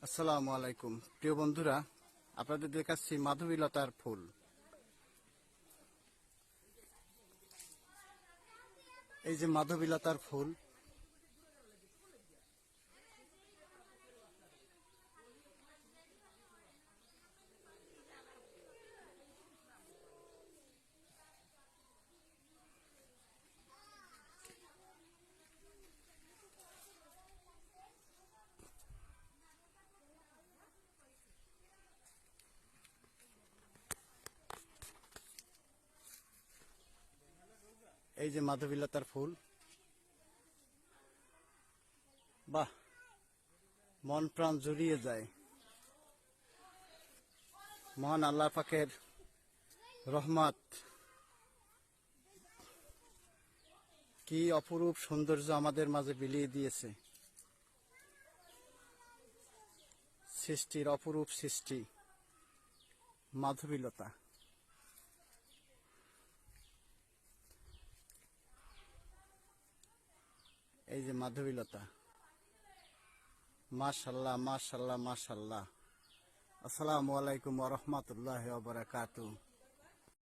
আসসালামু আলাইকুম প্রিয় বন্ধুরা, আপনাদের দেখাচ্ছি মাধবীলতার ফুল। এই যে মাধবীলতার ফুল, এই যে মাধবীলতার ফুল, বাহ, মন প্রাণ জুড়িয়ে যায়। মহান আল্লাহ পাকের রহমত, কি অপরূপ সৌন্দর্য আমাদের মাঝে বিলিয়ে দিয়েছে। সৃষ্টির অপরূপ সৃষ্টি মাধবীলতা। এই যে মাধবীলতা, মাশাআল্লাহ মাশাআল্লাহ মাশাআল্লাহ। আসসালামু আলাইকুম ওয়া রাহমাতুল্লাহি ওয়া বারাকাতুহু।